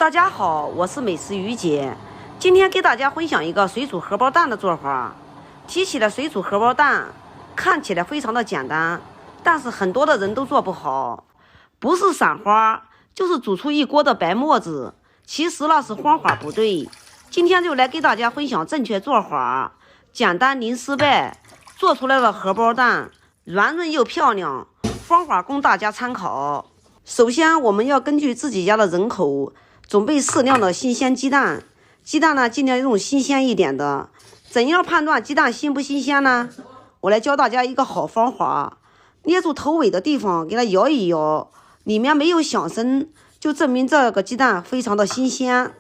大家好，我是美食于姐，今天给大家分享一个水煮荷包蛋的做法。提起来水煮荷包蛋，看起来非常的简单，但是很多的人都做不好，不是散花，就是煮出一锅的白沫子。其实那是方法不对，今天就来给大家分享正确做法，简单零失败，做出来的荷包蛋软润又漂亮，方法供大家参考。首先我们要根据自己家的人口准备适量的新鲜鸡蛋，鸡蛋呢尽量用新鲜一点的。怎样判断鸡蛋新不新鲜呢？我来教大家一个好方法，捏住头尾的地方给它摇一摇，里面没有响声，就证明这个鸡蛋非常的新鲜。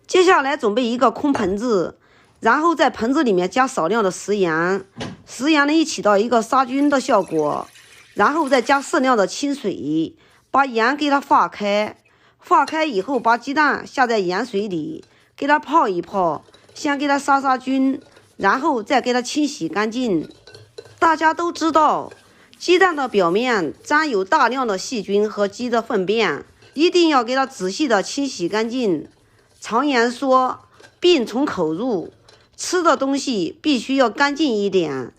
接下来准备一个空盆子，然后在盆子里面加少量的食盐，食盐呢起到一个杀菌的效果，然后再加适量的清水，把盐给它化开。化开以后，把鸡蛋下在盐水里，给它泡一泡，先给它杀菌，然后再给它清洗干净。大家都知道，鸡蛋的表面沾有大量的细菌和鸡的粪便，一定要给它仔细的清洗干净。常言说，病从口入，吃的东西必须要干净一点。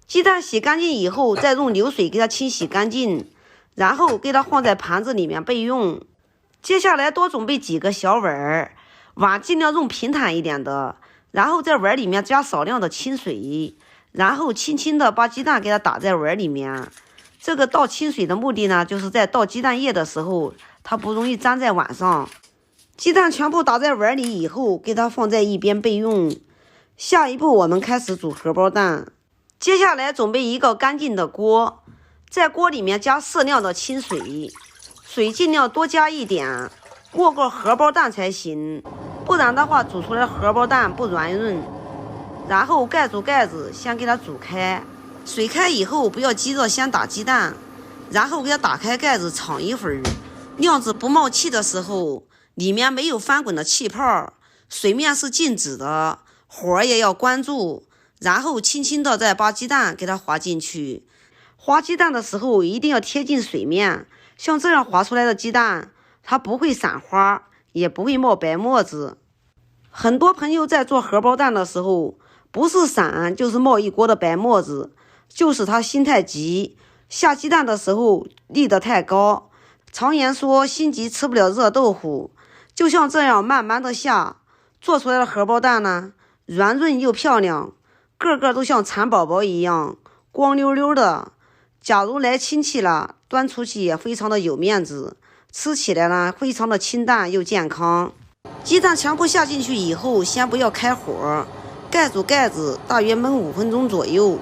鸡蛋洗干净以后，再用流水给它清洗干净，然后给它放在盘子里面备用。接下来多准备几个小碗，碗尽量用平坦一点的，然后在碗里面加少量的清水，然后轻轻的把鸡蛋给它打在碗里面。这个倒清水的目的呢，就是在倒鸡蛋液的时候，它不容易粘在碗上。鸡蛋全部打在碗里以后，给它放在一边备用。下一步我们开始煮荷包蛋。接下来准备一个干净的锅，在锅里面加适量的清水，水尽量多加一点，过荷包蛋才行，不然的话煮出来的荷包蛋不软润。然后盖住盖子，先给它煮开。水开以后不要急着先打鸡蛋，然后给它打开盖子炒一会儿，亮子不冒气的时候，里面没有翻滚的气泡，水面是静止的，火也要关住，然后轻轻的再把鸡蛋给它滑进去。滑鸡蛋的时候一定要贴近水面，像这样滑出来的鸡蛋，它不会散花，也不会冒白沫子。很多朋友在做荷包蛋的时候，不是散就是冒一锅的白沫子，就是他心太急，下鸡蛋的时候立得太高。常言说心急吃不了热豆腐，就像这样慢慢的下，做出来的荷包蛋呢，软润又漂亮，个个都像蚕宝宝一样光溜溜的。假如来亲戚了，端出去也非常的有面子，吃起来呢非常的清淡又健康。鸡蛋全部下进去以后，先不要开火，盖住盖子，大约焖5分钟左右。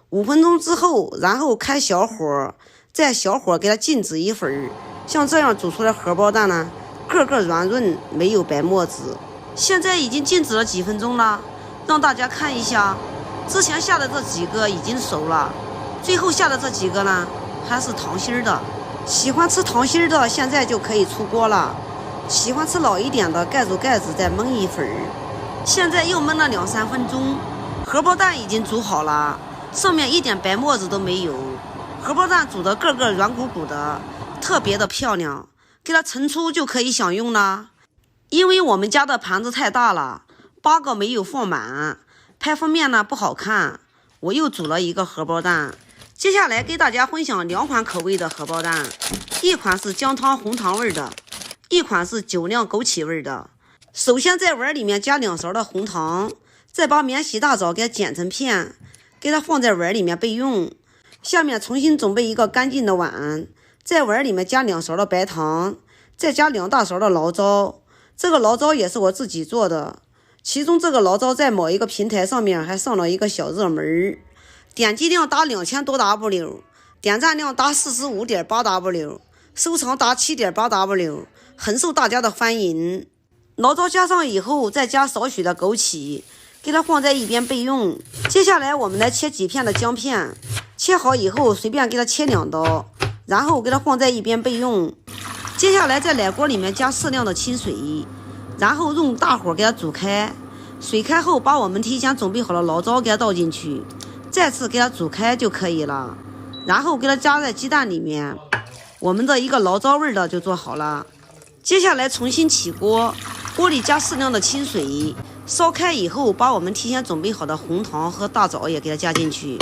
5分钟之后，然后开小火，再小火给它静止一会儿。像这样煮出来荷包蛋呢，个个软润，没有白沫子。现在已经静止了几分钟了，让大家看一下，之前下的这几个已经熟了，最后下的这几个呢，还是糖心的。喜欢吃糖心的，现在就可以出锅了。喜欢吃老一点的，盖住盖子再焖一会儿。现在又焖了2-3分钟，荷包蛋已经煮好了，上面一点白沫子都没有，荷包蛋煮的个个软鼓鼓的，特别的漂亮，给它盛出就可以享用了。因为我们家的盘子太大了，8个没有放满，拍封面呢不好看，我又煮了一个荷包蛋。接下来给大家分享2款口味的荷包蛋，一款是姜汤红糖味的，一款是酒酿枸杞味的。首先在碗里面加2勺的红糖，再把免洗大枣给它剪成片，给它放在碗里面备用。下面重新准备一个干净的碗，在碗里面加2勺的白糖，再加2大勺的醪糟。这个醪糟也是我自己做的，其中这个醪糟在某一个平台上面还上了一个小热门，点击量达2000多 W， 点赞量达 45.8 W， 收藏达 7.8 W， 很受大家的欢迎。醪糟加上以后，再加少许的枸杞，给它放在一边备用。接下来我们来切几片的姜片，切好以后随便给它切2刀，然后给它放在一边备用。接下来在奶锅里面加适量的清水，然后用大火给它煮开。水开后，把我们提前准备好的醪糟给它倒进去，再次给它煮开就可以了。然后给它加在鸡蛋里面，我们的一个醪糟味的就做好了。接下来重新起锅，锅里加适量的清水，烧开以后，把我们提前准备好的红糖和大枣也给它加进去，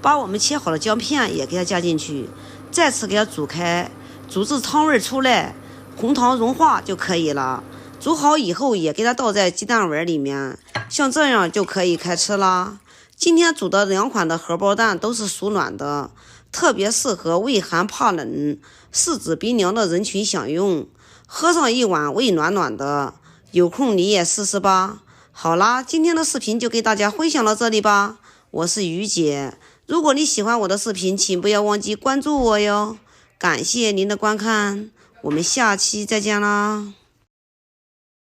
把我们切好的姜片也给它加进去，再次给它煮开，煮至汤味出来，红糖融化就可以了。煮好以后也给它倒在鸡蛋碗里面，像这样就可以开吃啦。今天煮的2款的荷包蛋都是属暖的，特别适合畏寒怕冷、四肢冰凉的人群享用。喝上一碗胃暖暖的，有空你也试试吧。好啦，今天的视频就给大家分享到这里吧。我是于姐，如果你喜欢我的视频，请不要忘记关注我哟。感谢您的观看，我们下期再见啦。